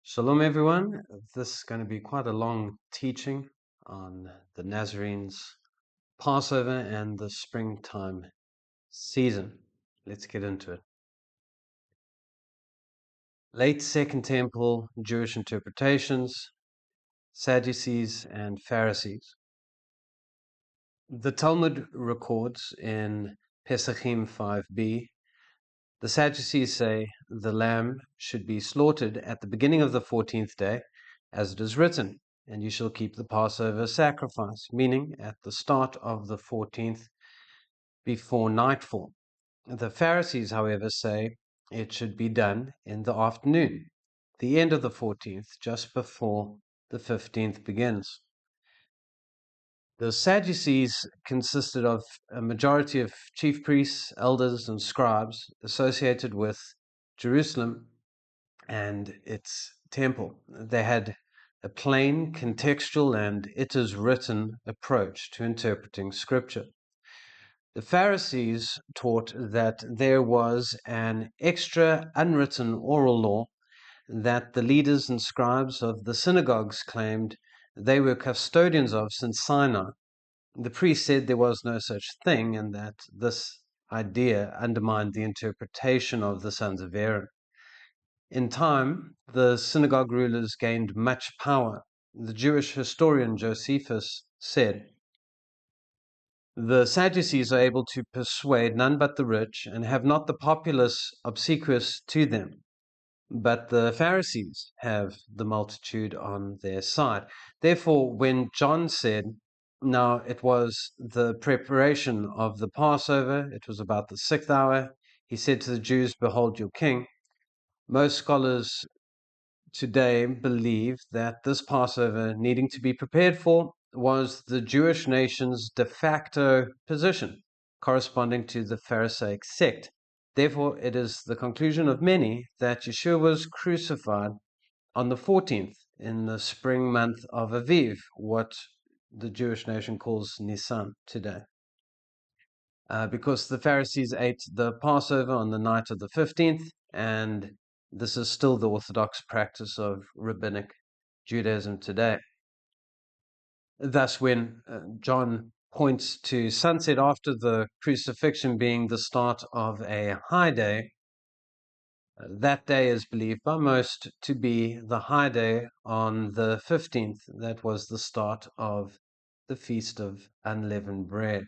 Shalom, everyone. This is going to be quite a long teaching on the Nazarenes' Passover and the springtime season. Let's get into it. Late Second Temple Jewish interpretations, Sadducees and Pharisees. The Talmud records in Pesachim 5b, the Sadducees say the lamb should be slaughtered at the beginning of the 14th day, as it is written, and you shall keep the Passover sacrifice, meaning at the start of the 14th before nightfall. The Pharisees, however, say it should be done in the afternoon, the end of the 14th, just before the 15th begins. The Sadducees consisted of a majority of chief priests, elders, and scribes associated with Jerusalem and its temple. They had a plain, contextual, and it is written approach to interpreting scripture. The Pharisees taught that there was an extra unwritten oral law that the leaders and scribes of the synagogues claimed they were custodians of since Sinai. The priest said there was no such thing, and that this idea undermined the interpretation of the sons of Aaron. In time, the synagogue rulers gained much power. The Jewish historian Josephus said, "The Sadducees are able to persuade none but the rich, and have not the populace obsequious to them. But the Pharisees have the multitude on their side." Therefore, when John said, now it was the preparation of the Passover, it was about the 6th hour, he said to the Jews, "Behold your king." Most scholars today believe that this Passover needing to be prepared for was the Jewish nation's de facto position, corresponding to the Pharisaic sect. Therefore, it is the conclusion of many that Yeshua was crucified on the 14th in the spring month of Aviv, what the Jewish nation calls Nisan today. Because the Pharisees ate the Passover on the night of the 15th, and this is still the orthodox practice of rabbinic Judaism today. Thus, when John points to sunset after the crucifixion being the start of a high day, that day is believed by most to be the high day on the 15th. That was the start of the Feast of Unleavened Bread.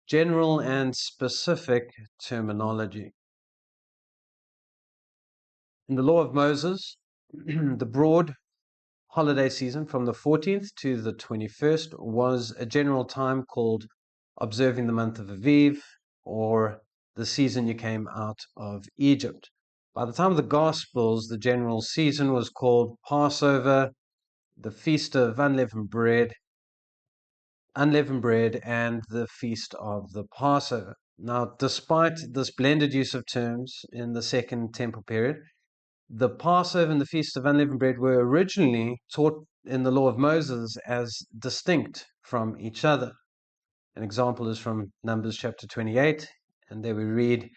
General and specific terminology. In the law of Moses, the broad holiday season from the 14th to the 21st was a general time called observing the month of Aviv, or the season you came out of Egypt. By the time of the Gospels, the general season was called Passover, the Feast of Unleavened Bread, and the Feast of the Passover. Now, despite this blended use of terms in the Second Temple period, the Passover and the Feast of Unleavened Bread were originally taught in the law of Moses as distinct from each other. An example is from Numbers chapter 28, and there we read,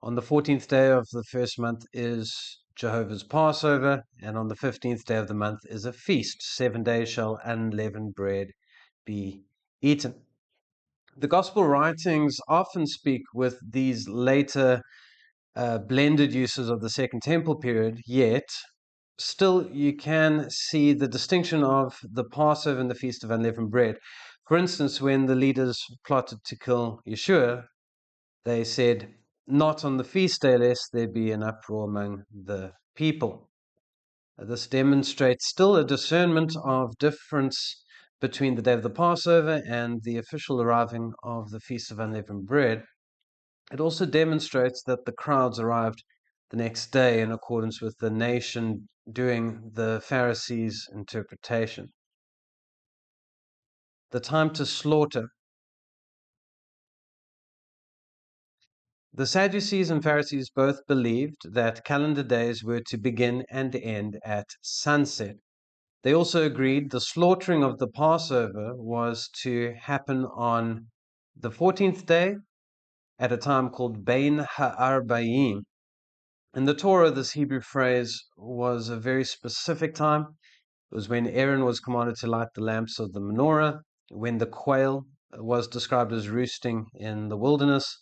"On the 14th day of the first month is Jehovah's Passover, and on the 15th day of the month is a feast. 7 days shall unleavened bread be eaten." The gospel writings often speak with these later blended uses of the Second Temple period, yet still you can see the distinction of the Passover and the Feast of Unleavened Bread. For instance, when the leaders plotted to kill Yeshua, they said, "Not on the feast day, lest there be an uproar among the people." This demonstrates still a discernment of difference between the day of the Passover and the official arriving of the Feast of Unleavened Bread. It also demonstrates that the crowds arrived the next day in accordance with the nation doing the Pharisees' interpretation. The time to slaughter. The Sadducees and Pharisees both believed that calendar days were to begin and end at sunset. They also agreed the slaughtering of the Passover was to happen on the 14th day at a time called Bein Ha'arbaim, In the Torah, this Hebrew phrase was a very specific time. It was when Aaron was commanded to light the lamps of the menorah, when the quail was described as roosting in the wilderness,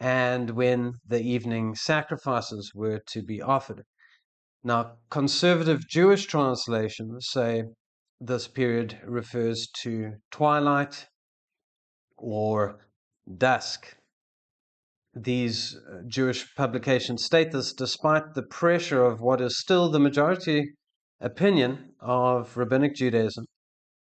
and when the evening sacrifices were to be offered. Now, conservative Jewish translations say this period refers to twilight or dusk. These Jewish publications state this despite the pressure of what is still the majority opinion of Rabbinic Judaism,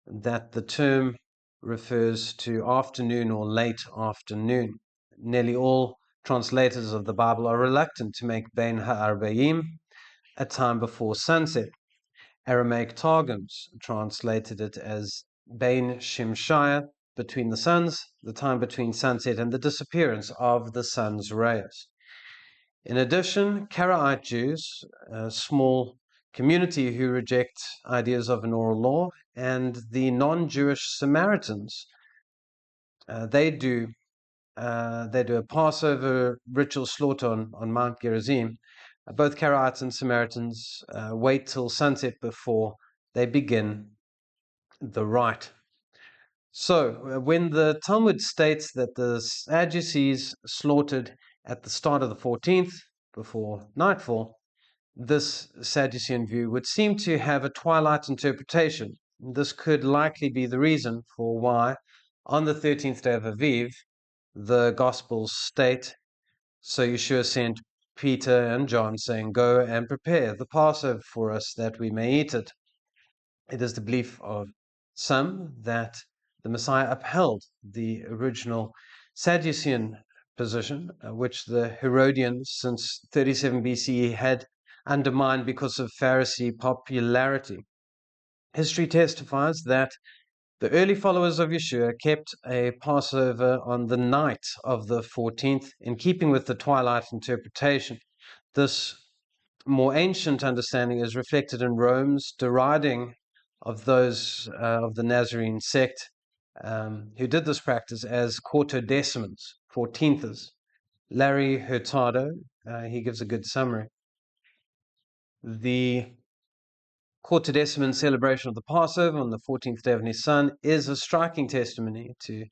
that the term refers to afternoon or late afternoon. Nearly all translators of the Bible are reluctant to make Bein Ha'arbaim a time before sunset. Aramaic Targums translated it as Bein Shimshaya, between the suns, the time between sunset and the disappearance of the sun's rays. In addition, Karaite Jews, a small community who reject ideas of an oral law, and the non-Jewish Samaritans, they do a Passover ritual slaughter on Mount Gerizim. Both Karaites and Samaritans wait till sunset before they begin the rite. So, when the Talmud states that the Sadducees slaughtered at the start of the 14th, before nightfall, this Sadducean view would seem to have a twilight interpretation. This could likely be the reason for why, on the 13th day of Aviv, the Gospels state, so Yeshua sent Peter and John, saying, "Go and prepare the Passover for us, that we may eat it." It is the belief of some that the Messiah upheld the original Sadducean position, which the Herodians since 37 BCE had undermined because of Pharisee popularity. History testifies that the early followers of Yeshua kept a Passover on the night of the 14th, in keeping with the twilight interpretation. This more ancient understanding is reflected in Rome's deriding of those of the Nazarene sect who did this practice as quartodecimans, 14thers. Larry Hurtado, he gives a good summary. The quartodeciman celebration of the Passover on the 14th day of Nisan is a striking testimony to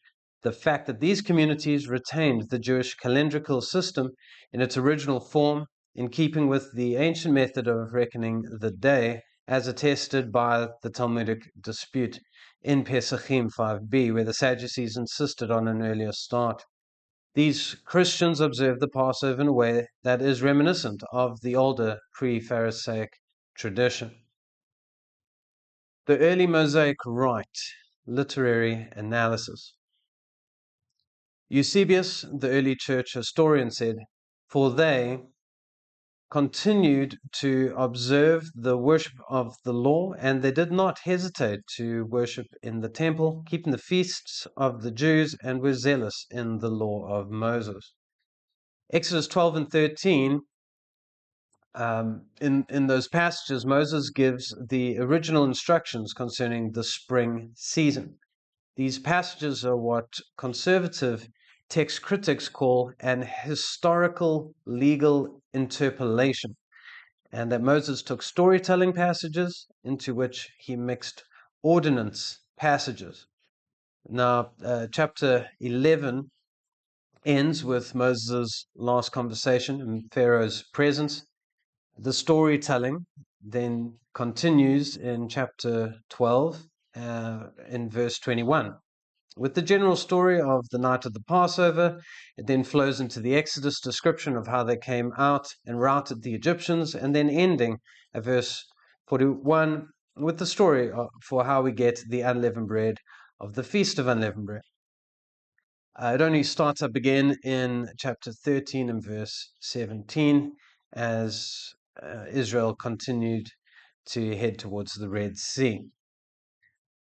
the fact that these communities retained the Jewish calendrical system in its original form, in keeping with the ancient method of reckoning the day, as attested by the Talmudic dispute in Pesachim 5b, where the Sadducees insisted on an earlier start. These Christians observe the Passover in a way that is reminiscent of the older pre-Pharisaic tradition. The early Mosaic Rite, literary analysis. Eusebius, the early church historian, said, "For they continued to observe the worship of the law, and they did not hesitate to worship in the temple, keeping the feasts of the Jews, and were zealous in the law of Moses." Exodus 12 and 13, in those passages, Moses gives the original instructions concerning the spring season. These passages are what conservative text critics call an historical legal interpolation, and that Moses took storytelling passages into which he mixed ordinance passages. Now, chapter 11 ends with Moses' last conversation in Pharaoh's presence. The storytelling then continues in chapter 12, in verse 21. With the general story of the night of the Passover, it then flows into the Exodus description of how they came out and routed the Egyptians, and then ending at verse 41 with the story for how we get the unleavened bread of the Feast of Unleavened Bread. It only starts up again in chapter 13 and verse 17 as Israel continued to head towards the Red Sea.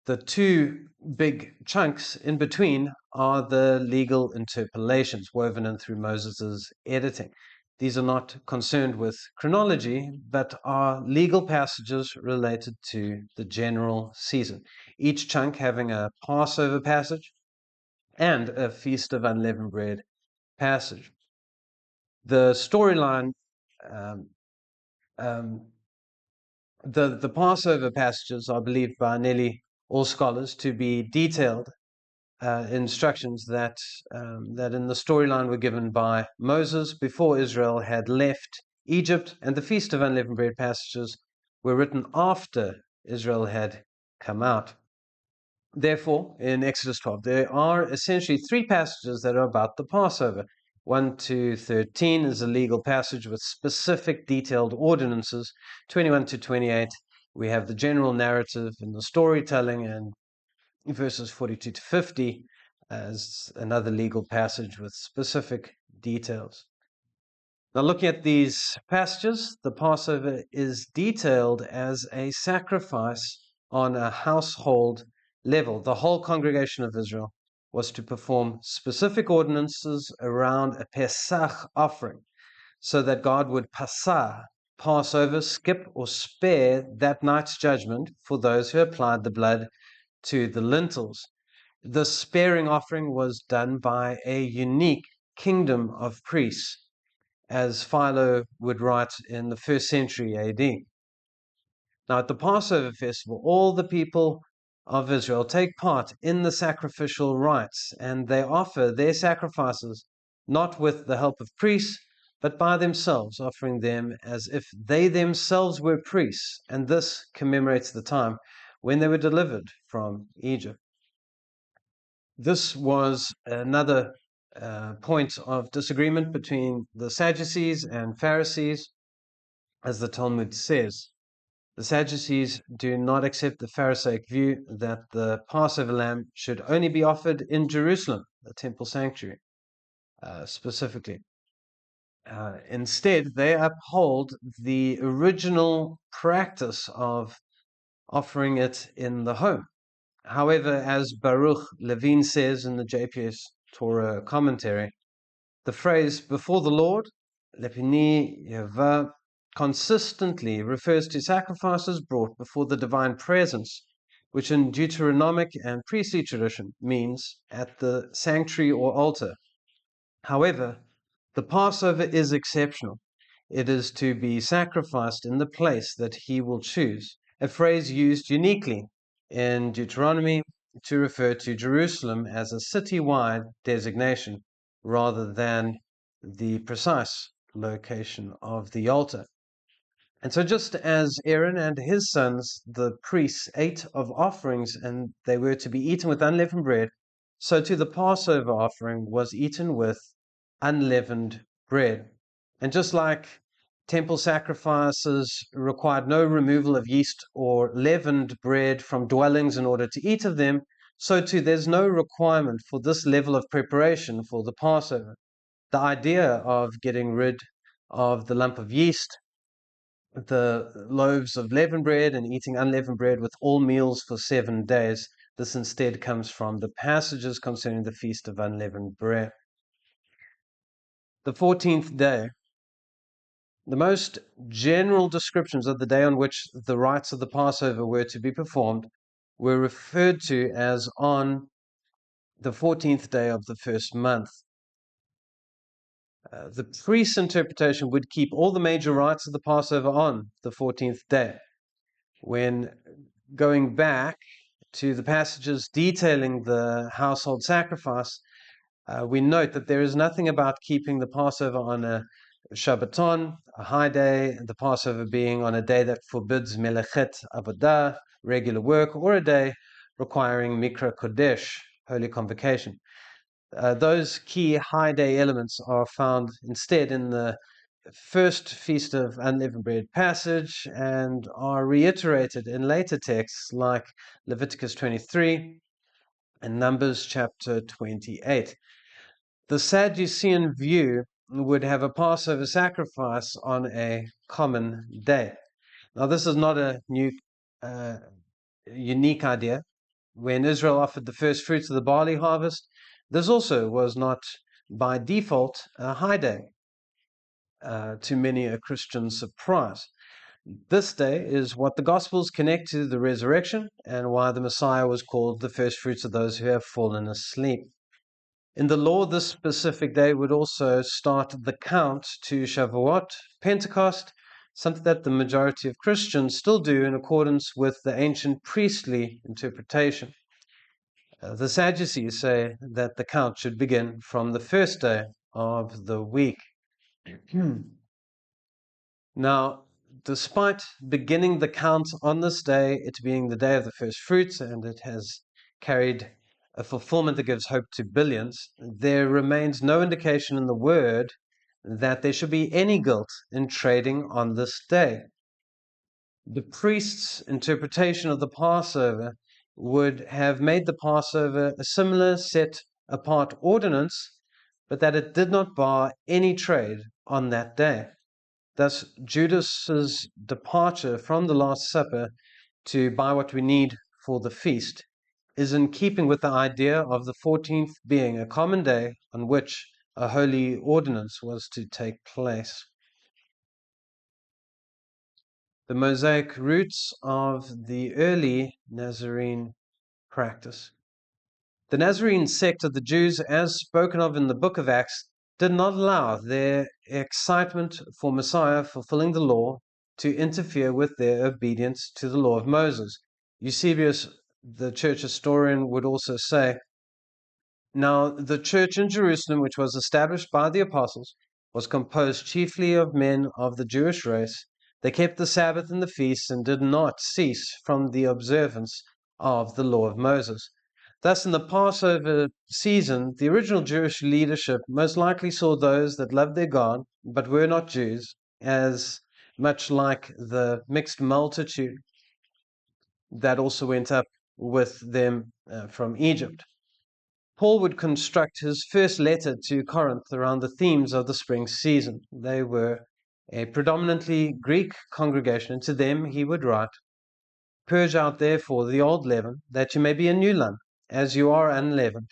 The two big chunks in between are the legal interpolations woven in through Moses' editing. These are not concerned with chronology, but are legal passages related to the general season, each chunk having a Passover passage and a Feast of Unleavened Bread passage. The storyline Um, um, the Passover passages are believed by nearly all scholars to be detailed instructions that in the storyline were given by Moses before Israel had left Egypt, and the Feast of Unleavened Bread passages were written after Israel had come out. Therefore, in Exodus 12, there are essentially three passages that are about the Passover. 1 to 13 is a legal passage with specific detailed ordinances. 21 to 28, we have the general narrative and the storytelling, and verses 42 to 50 as another legal passage with specific details. Now, looking at these passages, the Passover is detailed as a sacrifice on a household level. The whole congregation of Israel was to perform specific ordinances around a Pesach offering so that God would pass over, skip, or spare that night's judgment for those who applied the blood to the lintels. The sparing offering was done by a unique kingdom of priests, as Philo would write in the 1st century AD. Now, at the Passover festival, all the people of Israel take part in the sacrificial rites, and they offer their sacrifices not with the help of priests, but by themselves, offering them as if they themselves were priests, and this commemorates the time when they were delivered from Egypt. This was another point of disagreement between the Sadducees and Pharisees, as the Talmud says. The Sadducees do not accept the Pharisaic view that the Passover lamb should only be offered in Jerusalem, the temple sanctuary, specifically. Instead, they uphold the original practice of offering it in the home. However, as Baruch Levine says in the JPS Torah commentary, the phrase "before the Lord," lepini yeva, consistently refers to sacrifices brought before the divine presence, which in Deuteronomic and priestly tradition means at the sanctuary or altar. However, the Passover is exceptional. It is to be sacrificed in the place that he will choose, a phrase used uniquely in Deuteronomy to refer to Jerusalem as a city-wide designation rather than the precise location of the altar. And so just as Aaron and his sons, the priests, ate of offerings and they were to be eaten with unleavened bread, so too the Passover offering was eaten with unleavened bread. And just like temple sacrifices required no removal of yeast or leavened bread from dwellings in order to eat of them, so too there's no requirement for this level of preparation for the Passover. The idea of getting rid of the lump of yeast, the loaves of leavened bread, and eating unleavened bread with all meals for 7 days, this instead comes from the passages concerning the Feast of Unleavened Bread. The 14th day. The most general descriptions of the day on which the rites of the Passover were to be performed were referred to as on the 14th day of the first month. The priest's interpretation would keep all the major rites of the Passover on the 14th day. When going back to the passages detailing the household sacrifice, we note that there is nothing about keeping the Passover on a Shabbaton, a high day, the Passover being on a day that forbids melechet avodah, regular work, or a day requiring mikra kodesh, holy convocation. Those key high day elements are found instead in the first Feast of Unleavened Bread passage and are reiterated in later texts like Leviticus 23 and Numbers chapter 28. The Sadducean view would have a Passover sacrifice on a common day. Now, this is not a unique idea. When Israel offered the first fruits of the barley harvest, this also was not by default a high day, to many a Christian surprise. This day is what the Gospels connect to the resurrection and why the Messiah was called the first fruits of those who have fallen asleep. In the law, this specific day would also start the count to Shavuot, Pentecost, something that the majority of Christians still do in accordance with the ancient priestly interpretation. The Sadducees say that the count should begin from the first day of the week. Now, despite beginning the count on this day, it being the day of the first fruits, and it has carried a fulfillment that gives hope to billions, there remains no indication in the word that there should be any guilt in trading on this day. The priest's interpretation of the Passover would have made the Passover a similar set apart ordinance, but that it did not bar any trade on that day. Thus, Judas's departure from the Last Supper to buy what we need for the feast is in keeping with the idea of the 14th being a common day on which a holy ordinance was to take place. The Mosaic roots of the early Nazarene practice. The Nazarene sect of the Jews, as spoken of in the book of Acts, did not allow their excitement for Messiah fulfilling the law to interfere with their obedience to the law of Moses. Eusebius, the church historian, would also say, "Now the church in Jerusalem, which was established by the apostles, was composed chiefly of men of the Jewish race. They kept the Sabbath and the feasts and did not cease from the observance of the law of Moses." Thus, in the Passover season, the original Jewish leadership most likely saw those that loved their God but were not Jews as much like the mixed multitude that also went up with them from Egypt. Paul would construct his first letter to Corinth around the themes of the spring season. They were a predominantly Greek congregation, and to them he would write, "Purge out therefore the old leaven, that you may be a new lump, as you are unleavened.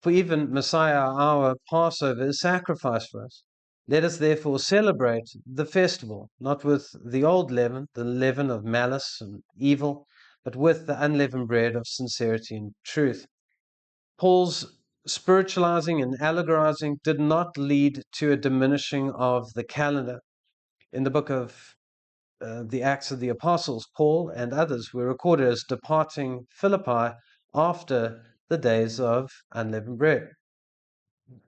For even Messiah our Passover is sacrificed for us. Let us therefore celebrate the festival, not with the old leaven, the leaven of malice and evil, but with the unleavened bread of sincerity and truth." Paul's spiritualizing and allegorizing did not lead to a diminishing of the calendar. In the book of the Acts of the Apostles, Paul and others were recorded as departing Philippi after the days of unleavened bread.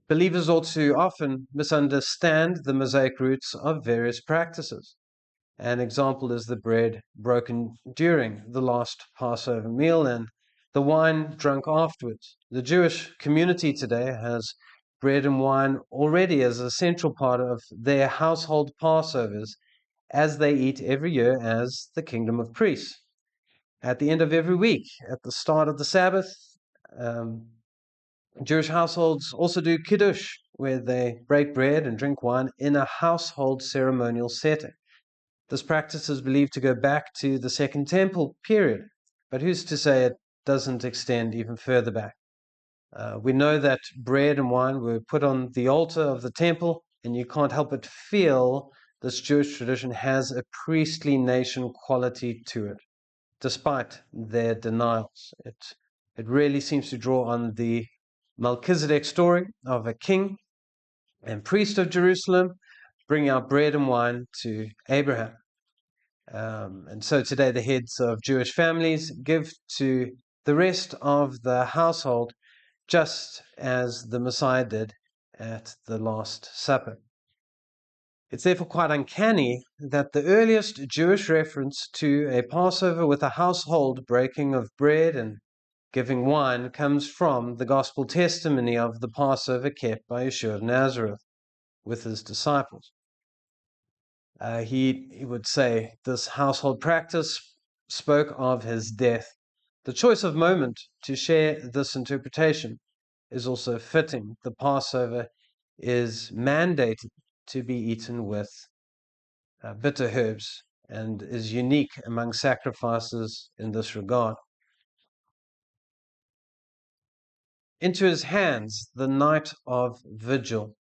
Believers ought to often misunderstand the Mosaic roots of various practices. An example is the bread broken during the last Passover meal and the wine drunk afterwards. The Jewish community today has bread and wine already as a central part of their household Passovers, as they eat every year as the kingdom of priests. At the end of every week, at the start of the Sabbath, Jewish households also do kiddush, where they break bread and drink wine in a household ceremonial setting. This practice is believed to go back to the Second Temple period, but who's to say it doesn't extend even further back? We know that bread and wine were put on the altar of the temple, and you can't help but feel this Jewish tradition has a priestly nation quality to it, despite their denials. It really seems to draw on the Melchizedek story of a king and priest of Jerusalem bringing out bread and wine to Abraham. And so today the heads of Jewish families give to the rest of the household just as the Messiah did at the Last Supper. It's therefore quite uncanny that the earliest Jewish reference to a Passover with a household breaking of bread and giving wine comes from the gospel testimony of the Passover kept by Yeshua of Nazareth with his disciples. He would say this household practice spoke of his death. The choice of moment to share this interpretation is also fitting. The Passover is mandated to be eaten with bitter herbs and is unique among sacrifices in this regard. Into his hands the night of vigil.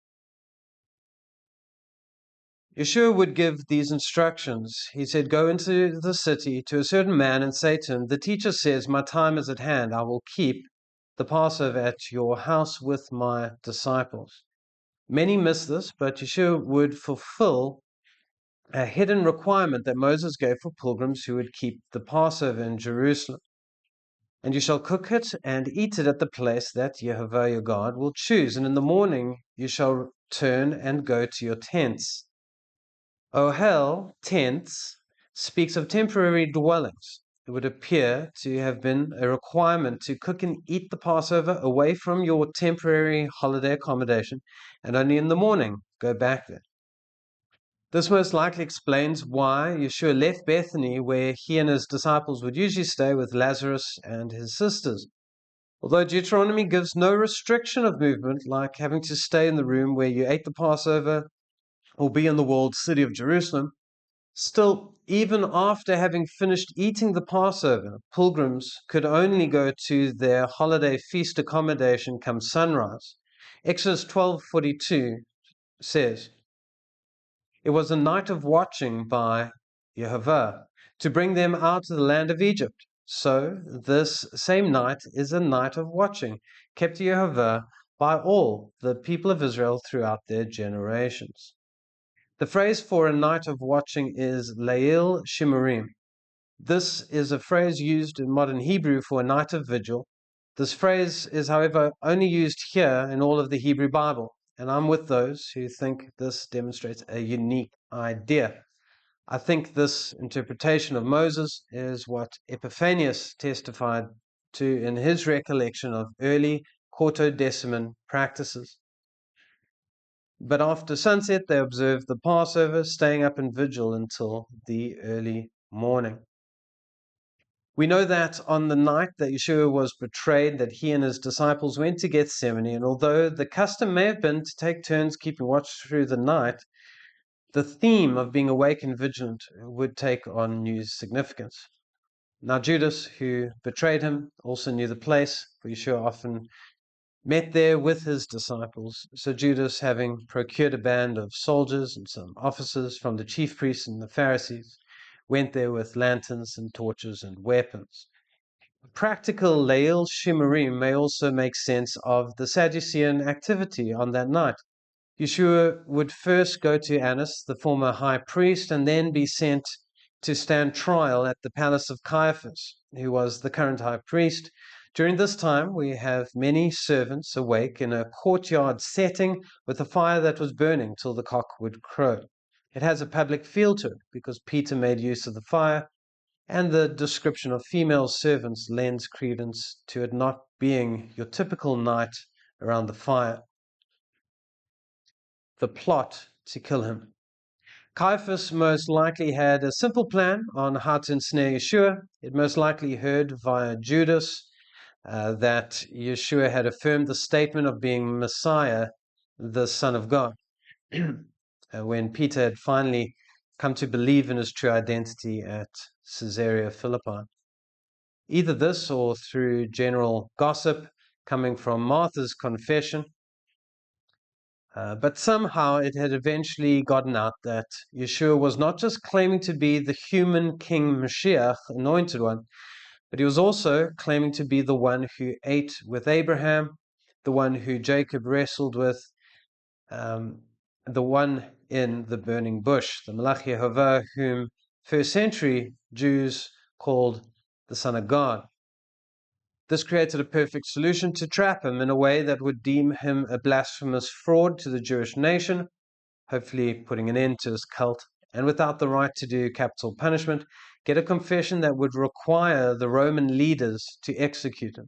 Yeshua would give these instructions. He said, "Go into the city to a certain man and say to him, the teacher says, my time is at hand. I will keep the Passover at your house with my disciples. Many miss this, but Yeshua would fulfill a hidden requirement that Moses gave for pilgrims who would keep the Passover in Jerusalem. And you shall cook it and eat it at the place that Yehovah your God will choose. And in the morning you shall turn and go to your tents. Ohel, tents, speaks of temporary dwellings. It would appear to have been a requirement to cook and eat the Passover away from your temporary holiday accommodation, and only in the morning go back there. This most likely explains why Yeshua left Bethany, where he and his disciples would usually stay with Lazarus and his sisters. Although Deuteronomy gives no restriction of movement, like having to stay in the room where you ate the Passover or be in the walled city of Jerusalem, still, even after having finished eating the Passover, pilgrims could only go to their holiday feast accommodation come sunrise. Exodus 12:42 says, "It was a night of watching by Yehovah to bring them out of the land of Egypt." So this same night is a night of watching, kept to Yehovah by all the people of Israel throughout their generations. The phrase for a night of watching is Leil Shimurim. This is a phrase used in modern Hebrew for a night of vigil. This phrase is, however, only used here in all of the Hebrew Bible, and I'm with those who think this demonstrates a unique idea. I think this interpretation of Moses is what Epiphanius testified to in his recollection of early Quartodeciman practices. But after sunset, they observed the Passover, staying up in vigil until the early morning. We know that on the night that Yeshua was betrayed, that he and his disciples went to Gethsemane, and although the custom may have been to take turns keeping watch through the night, the theme of being awake and vigilant would take on new significance. Now Judas, who betrayed him, also knew the place, for Yeshua often met there with his disciples. So Judas, having procured a band of soldiers and some officers from the chief priests and the Pharisees, went there with lanterns and torches and weapons. Practical Leil Shimurim may also make sense of the Sadducean activity on that night. Yeshua would first go to Annas, the former high priest, and then be sent to stand trial at the palace of Caiaphas, who was the current high priest. During this time, we have many servants awake in a courtyard setting with a fire that was burning till the cock would crow. It has a public feel to it because Peter made use of the fire, and the description of female servants lends credence to it not being your typical night around the fire. The plot to kill him. Caiaphas most likely had a simple plan on how to ensnare Yeshua. It most likely heard via Judas that Yeshua had affirmed the statement of being Messiah, the Son of God, when Peter had finally come to believe in his true identity at Caesarea Philippi. Either this or through general gossip coming from Martha's confession. But somehow it had eventually gotten out that Yeshua was not just claiming to be the human King Mashiach, anointed one, but he was also claiming to be the one who ate with Abraham, the one who Jacob wrestled with, the one in the burning bush, the Malach Yehovah, whom first century Jews called the Son of God. This created a perfect solution to trap him in a way that would deem him a blasphemous fraud to the Jewish nation, hopefully putting an end to his cult, and without the right to do capital punishment, get a confession that would require the Roman leaders to execute him.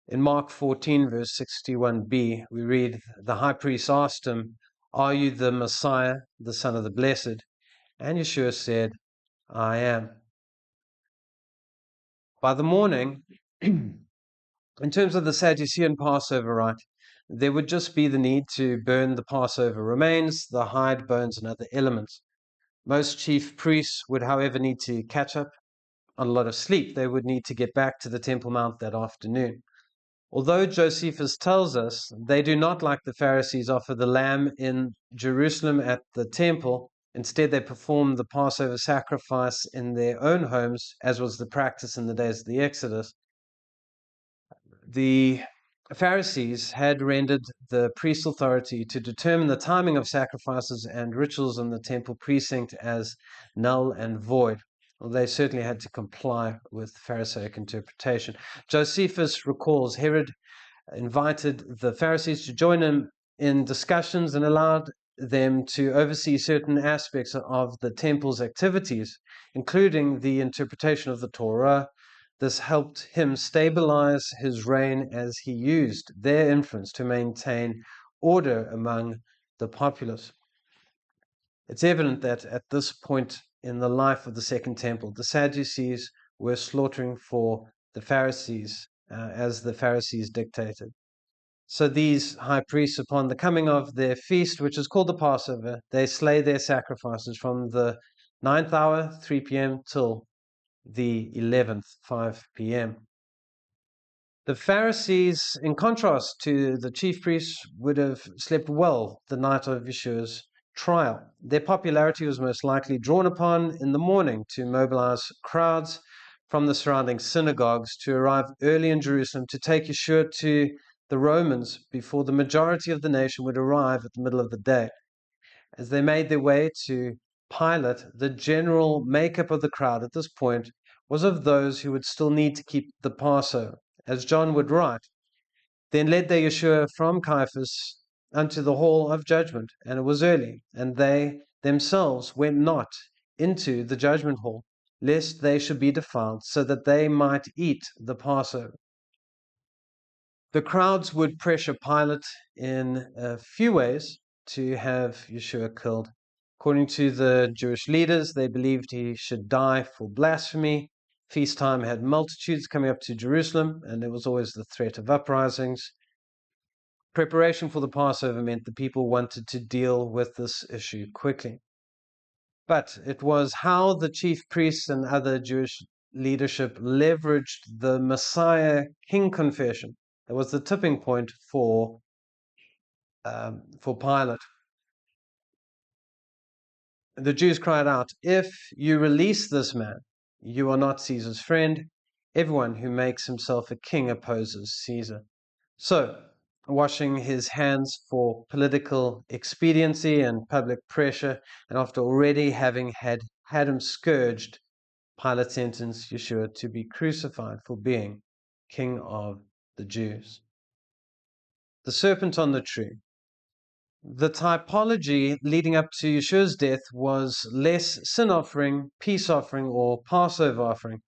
In Mark 14, verse 61b, we read, the high priest asked him, "Are you the Messiah, the Son of the Blessed?" And Yeshua said, "I am." By the morning, in terms of the Sadducean Passover rite, there would just be the need to burn the Passover remains, the hide, bones, and other elements. Most chief priests would, however, need to catch up on a lot of sleep. They would need to get back to the Temple Mount that afternoon. Although Josephus tells us they do not, like the Pharisees, offer the lamb in Jerusalem at the temple, instead they perform the Passover sacrifice in their own homes, as was the practice in the days of the Exodus. The Pharisees had rendered the priest's authority to determine the timing of sacrifices and rituals in the temple precinct as null and void. Well, they certainly had to comply with Pharisaic interpretation. Josephus recalls Herod invited the Pharisees to join him in discussions and allowed them to oversee certain aspects of the temple's activities, including the interpretation of the Torah. This helped him stabilize his reign as he used their influence to maintain order among the populace. It's evident that at this point in the life of the Second Temple, the Sadducees were slaughtering for the Pharisees as the Pharisees dictated. So these high priests, upon the coming of their feast, which is called the Passover, they slay their sacrifices from the 9th hour, 3 p.m., till the 11th, 5 p.m. The Pharisees, in contrast to the chief priests, would have slept well the night of Yeshua's trial. Their popularity was most likely drawn upon in the morning to mobilize crowds from the surrounding synagogues to arrive early in Jerusalem to take Yeshua to the Romans before the majority of the nation would arrive at the middle of the day. As they made their way to Pilate, the general makeup of the crowd at this point was of those who would still need to keep the Passover. As John would write, then led they Yeshua from Caiaphas unto the hall of judgment, and it was early, and they themselves went not into the judgment hall, lest they should be defiled, so that they might eat the Passover. The crowds would pressure Pilate in a few ways to have Yeshua killed. According to the Jewish leaders, they believed he should die for blasphemy. Feast time had multitudes coming up to Jerusalem, and there was always the threat of uprisings. Preparation for the Passover meant the people wanted to deal with this issue quickly. But it was how the chief priests and other Jewish leadership leveraged the Messiah King confession that was the tipping point for Pilate. The Jews cried out, "If you release this man, you are not Caesar's friend. Everyone who makes himself a king opposes Caesar." So, washing his hands for political expediency and public pressure, and after already having had him scourged, Pilate sentenced Yeshua to be crucified for being king of the Jews. The serpent on the tree. The typology leading up to Yeshua's death was less sin offering, peace offering, or Passover offering.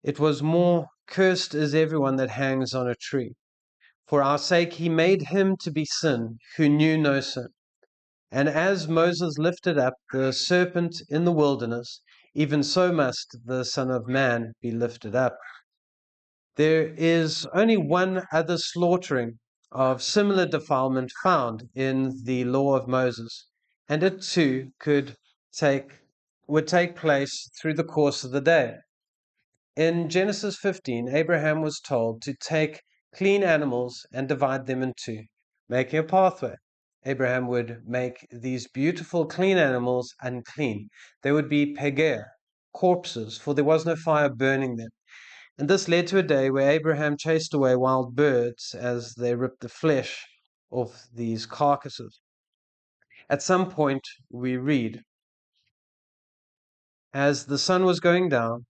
It was more, cursed is everyone that hangs on a tree. For our sake he made him to be sin who knew no sin. And as Moses lifted up the serpent in the wilderness, even so must the Son of Man be lifted up. There is only one other slaughtering of similar defilement found in the law of Moses, and it too would take place through the course of the day. In Genesis 15, Abraham was told to take clean animals and divide them in two, making a pathway. Abraham would make these beautiful clean animals unclean. They would be peger, corpses, for there was no fire burning them. And this led to a day where Abraham chased away wild birds as they ripped the flesh off these carcasses. At some point, we read, as the sun was going down,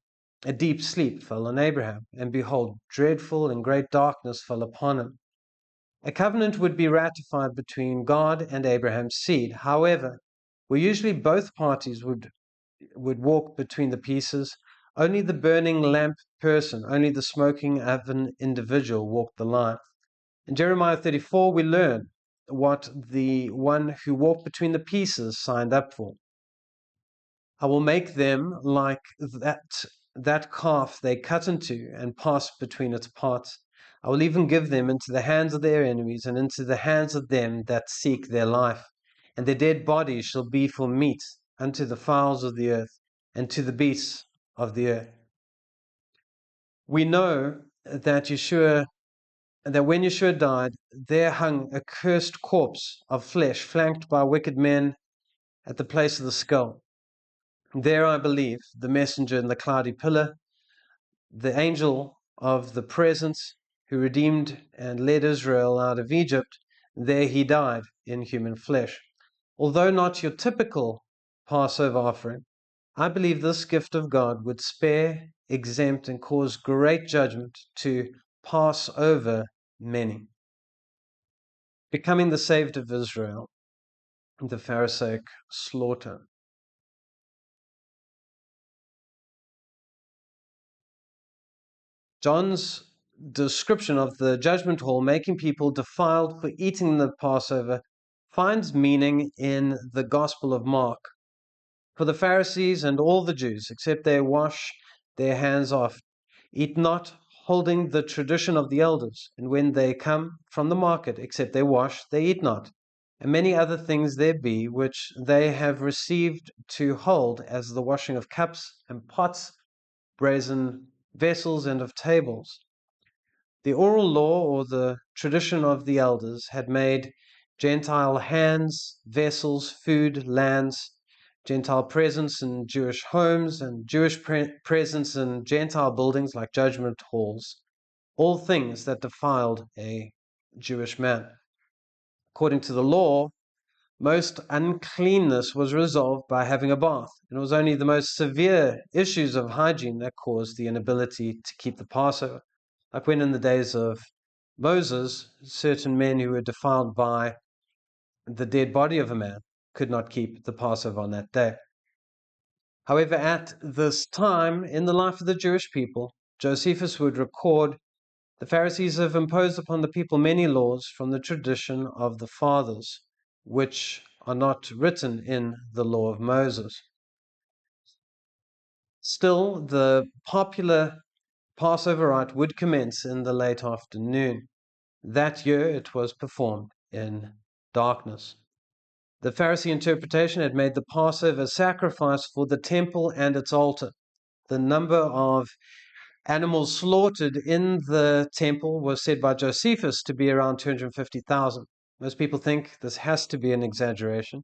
a deep sleep fell on Abraham, and behold, dreadful and great darkness fell upon him. A covenant would be ratified between God and Abraham's seed. However, where usually both parties would walk between the pieces, only the burning lamp person, only the smoking oven individual walked the line. In Jeremiah 34, we learn what the one who walked between the pieces signed up for. I will make them like that calf they cut into and passed between its parts. I will even give them into the hands of their enemies and into the hands of them that seek their life. And their dead bodies shall be for meat unto the fowls of the earth and to the beasts of the earth. We know that when Yeshua died, there hung a cursed corpse of flesh flanked by wicked men at the place of the skull. There, I believe, the messenger in the cloudy pillar, the angel of the presence who redeemed and led Israel out of Egypt, there he died in human flesh. Although not your typical Passover offering, I believe this gift of God would spare, exempt, and cause great judgment to pass over many. Becoming the saved of Israel, the Pharisaic slaughter. John's description of the judgment hall making people defiled for eating the Passover finds meaning in the Gospel of Mark. For the Pharisees and all the Jews, except they wash their hands off, eat not, holding the tradition of the elders, and when they come from the market, except they wash, they eat not. And many other things there be, which they have received to hold, as the washing of cups and pots, brazen vessels, and of tables. The oral law, or the tradition of the elders, had made Gentile hands, vessels, food, lands, Gentile presence in Jewish homes, and Jewish presence in Gentile buildings like judgment halls, all things that defiled a Jewish man. According to the law, most uncleanness was resolved by having a bath, and it was only the most severe issues of hygiene that caused the inability to keep the Passover. Like when in the days of Moses, certain men who were defiled by the dead body of a man could not keep the Passover on that day. However, at this time in the life of the Jewish people, Josephus would record, the Pharisees have imposed upon the people many laws from the tradition of the fathers, which are not written in the law of Moses. Still, the popular Passover rite would commence in the late afternoon. That year it was performed in darkness. The Pharisee interpretation had made the Passover sacrifice for the temple and its altar. The number of animals slaughtered in the temple was said by Josephus to be around 250,000. Most people think this has to be an exaggeration,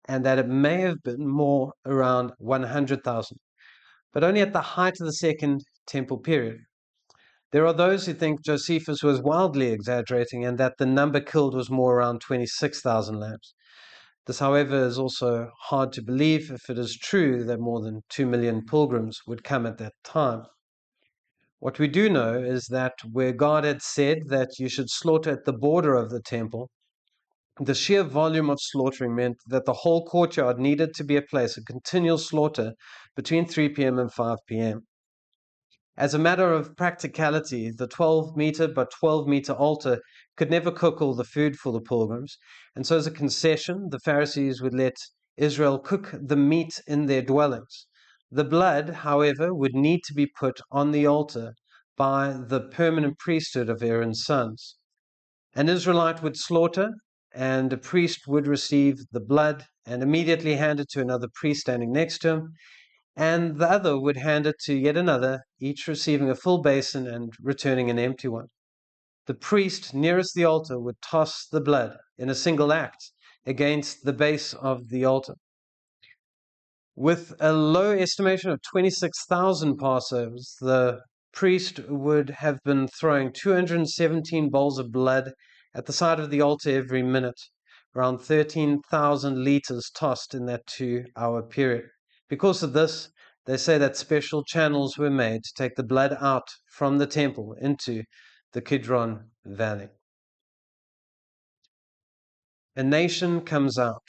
and that it may have been more, around 100,000, but only at the height of the Second Temple period. There are those who think Josephus was wildly exaggerating and that the number killed was more around 26,000 lambs. This, however, is also hard to believe if it is true that more than 2 million pilgrims would come at that time. What we do know is that where God had said that you should slaughter at the border of the temple, the sheer volume of slaughtering meant that the whole courtyard needed to be a place of continual slaughter between 3 p.m. and 5 p.m. As a matter of practicality, the 12-meter by 12-meter altar could never cook all the food for the pilgrims, and so as a concession, the Pharisees would let Israel cook the meat in their dwellings. The blood, however, would need to be put on the altar by the permanent priesthood of Aaron's sons. An Israelite would slaughter, and a priest would receive the blood and immediately hand it to another priest standing next to him, and the other would hand it to yet another, each receiving a full basin and returning an empty one. The priest nearest the altar would toss the blood in a single act against the base of the altar. With a low estimation of 26,000 Passovers, the priest would have been throwing 217 bowls of blood at the side of the altar every minute, around 13,000 liters tossed in that 2-hour period. Because of this, they say that special channels were made to take the blood out from the temple into the Kidron Valley. A nation comes out.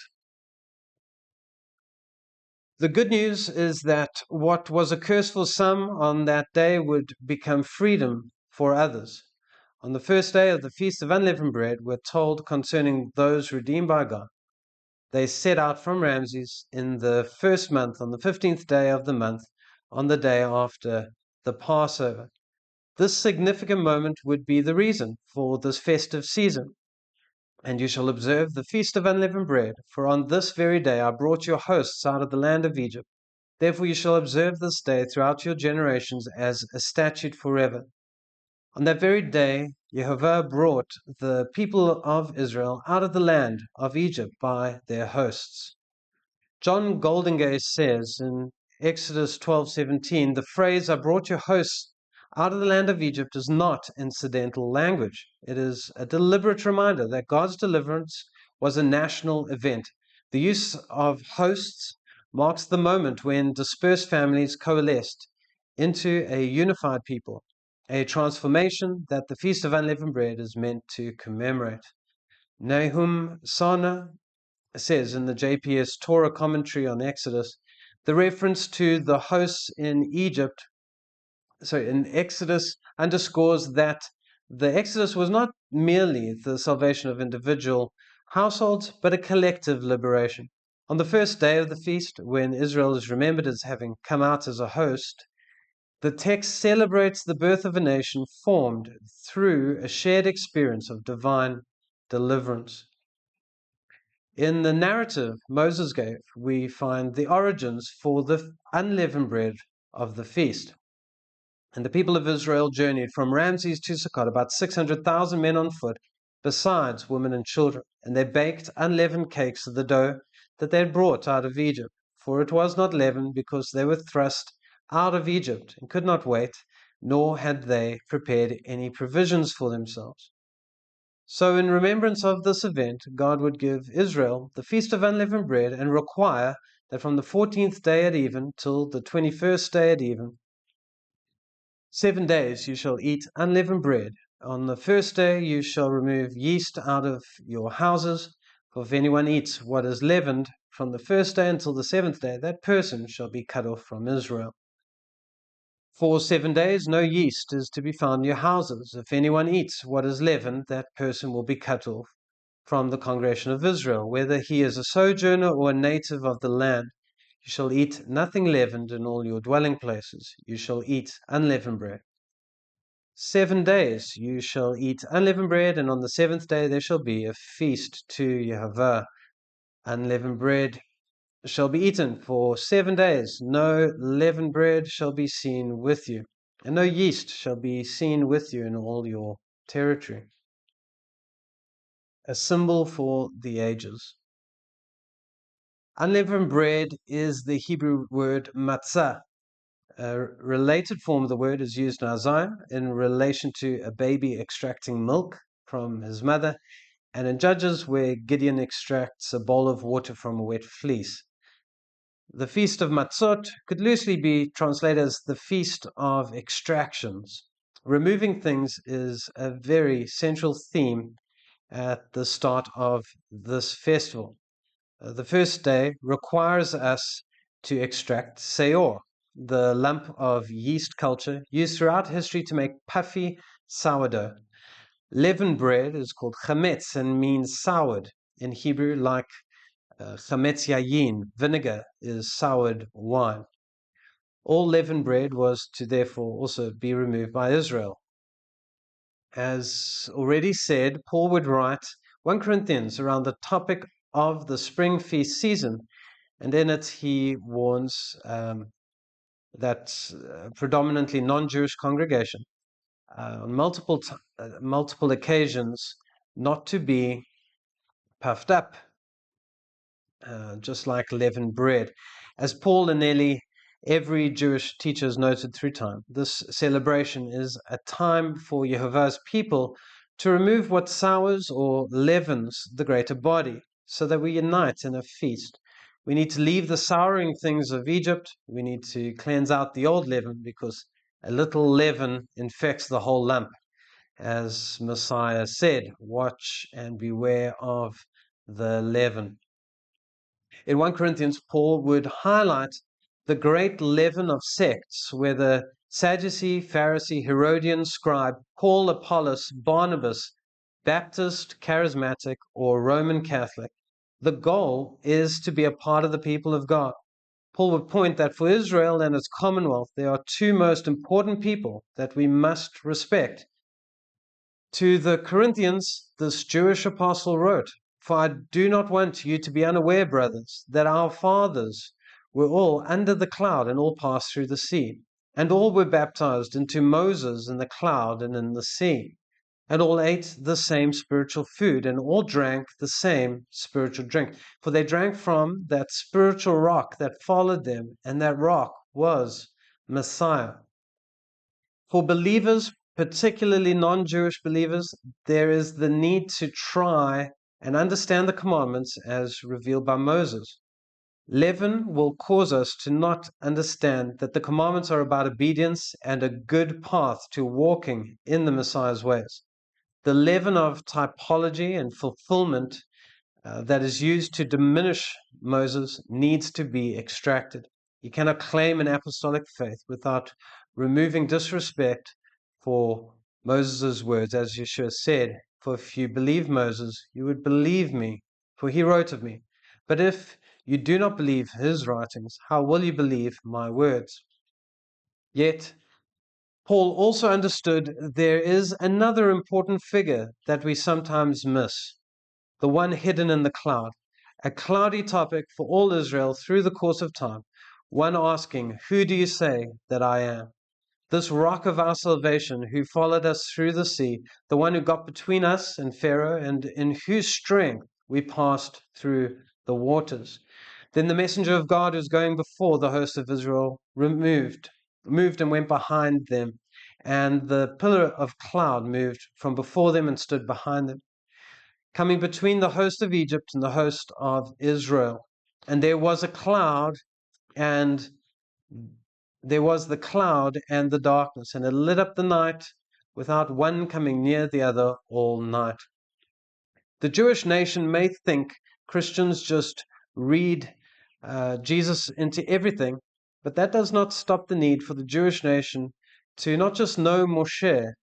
The good news is that what was a curse for some on that day would become freedom for others. On the first day of the Feast of Unleavened Bread, we're told concerning those redeemed by God. They set out from Ramses in the first month, on the 15th day of the month, on the day after the Passover. This significant moment would be the reason for this festive season. And you shall observe the Feast of Unleavened Bread, for on this very day I brought your hosts out of the land of Egypt. Therefore you shall observe this day throughout your generations as a statute forever. On that very day, Jehovah brought the people of Israel out of the land of Egypt by their hosts. John Goldingay says in Exodus 12:17, the phrase, I brought your hosts out of the land of Egypt is not incidental language. It is a deliberate reminder that God's deliverance was a national event. The use of hosts marks the moment when dispersed families coalesced into a unified people, a transformation that the Feast of Unleavened Bread is meant to commemorate. Nahum Sana says in the JPS Torah commentary on Exodus, the reference to the hosts in Exodus underscores that the Exodus was not merely the salvation of individual households, but a collective liberation. On the first day of the feast, when Israel is remembered as having come out as a host, the text celebrates the birth of a nation formed through a shared experience of divine deliverance. In the narrative Moses gave, we find the origins for the unleavened bread of the feast. And the people of Israel journeyed from Ramses to Sukkot, about 600,000 men on foot, besides women and children. And they baked unleavened cakes of the dough that they had brought out of Egypt. For it was not leavened, because they were thrust out of Egypt and could not wait, nor had they prepared any provisions for themselves. So, in remembrance of this event, God would give Israel the Feast of Unleavened Bread and require that from the 14th day at even till the 21st day at even, 7 days you shall eat unleavened bread. On the first day you shall remove yeast out of your houses. For if anyone eats what is leavened from the first day until the 7th day, that person shall be cut off from Israel. For 7 days no yeast is to be found in your houses. If anyone eats what is leavened, that person will be cut off from the congregation of Israel, whether he is a sojourner or a native of the land. You shall eat nothing leavened in all your dwelling places. You shall eat unleavened bread. 7 days you shall eat unleavened bread, and on the 7th day there shall be a feast to Yahweh. Unleavened bread shall be eaten for 7 days. No leavened bread shall be seen with you, and no yeast shall be seen with you in all your territory. A symbol for the ages. Unleavened bread is the Hebrew word matzah. A related form of the word is used in Isaiah in relation to a baby extracting milk from his mother, and in Judges where Gideon extracts a bowl of water from a wet fleece. The Feast of Matzot could loosely be translated as the Feast of Extractions. Removing things is a very central theme at the start of this festival. The first day requires us to extract seor, the lump of yeast culture used throughout history to make puffy sourdough. Leavened bread is called chametz and means soured in Hebrew, like chametz yayin, vinegar is soured wine. All leavened bread was to therefore also be removed by Israel. As already said, Paul would write 1 Corinthians around the topic of the spring feast season, and in it he warns that predominantly non-Jewish congregation on multiple occasions not to be puffed up, just like leavened bread. As Paul and nearly every Jewish teacher has noted through time, this celebration is a time for Yehovah's people to remove what sours or leavens the greater body, so that we unite in a feast. We need to leave the souring things of Egypt. We need to cleanse out the old leaven, because a little leaven infects the whole lump. As Messiah said, watch and beware of the leaven. In 1 Corinthians, Paul would highlight the great leaven of sects, whether Sadducee, Pharisee, Herodian, scribe, Paul, Apollos, Barnabas, Baptist, Charismatic, or Roman Catholic. The goal is to be a part of the people of God. Paul would point that for Israel and its commonwealth, there are two most important people that we must respect. To the Corinthians, this Jewish apostle wrote, "For I do not want you to be unaware, brothers, that our fathers were all under the cloud and all passed through the sea, and all were baptized into Moses in the cloud and in the sea, and all ate the same spiritual food, and all drank the same spiritual drink. For they drank from that spiritual rock that followed them, and that rock was Messiah." For believers, particularly non-Jewish believers, there is the need to try and understand the commandments as revealed by Moses. Leaven will cause us to not understand that the commandments are about obedience and a good path to walking in the Messiah's ways. The leaven of typology and fulfilment that is used to diminish Moses needs to be extracted. You cannot claim an apostolic faith without removing disrespect for Moses' words, as Yeshua said, for if you believe Moses, you would believe me, for he wrote of me. But if you do not believe his writings, how will you believe my words? Yet, Paul also understood there is another important figure that we sometimes miss, the one hidden in the cloud, a cloudy topic for all Israel through the course of time, one asking, "Who do you say that I am?" This rock of our salvation who followed us through the sea, the one who got between us and Pharaoh, and in whose strength we passed through the waters. Then the messenger of God who's going before the host of Israel moved and went behind them, and the pillar of cloud moved from before them and stood behind them, coming between the host of Egypt and the host of Israel. And there was a cloud, and there was the cloud and the darkness, and it lit up the night without one coming near the other all night. The Jewish nation may think Christians just read Jesus into everything, but that does not stop the need for the Jewish nation to not just know Moshe,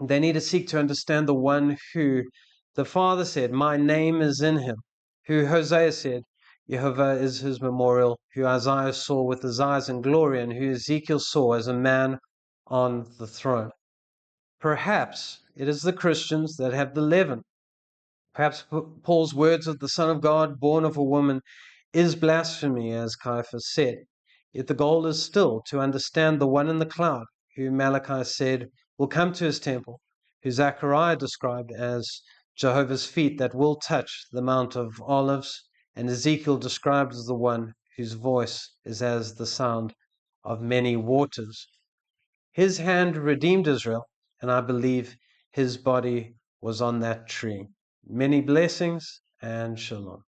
they need to seek to understand the one who the Father said, "My name is in him," who Hosea said, "Jehovah is his memorial," who Isaiah saw with his eyes in glory, and who Ezekiel saw as a man on the throne. Perhaps it is the Christians that have the leaven. Perhaps Paul's words of the Son of God, born of a woman, is blasphemy, as Caiaphas said. Yet the goal is still to understand the one in the cloud, who Malachi said will come to his temple, who Zechariah described as Jehovah's feet that will touch the Mount of Olives, and Ezekiel described as the one whose voice is as the sound of many waters. His hand redeemed Israel, and I believe his body was on that tree. Many blessings and shalom.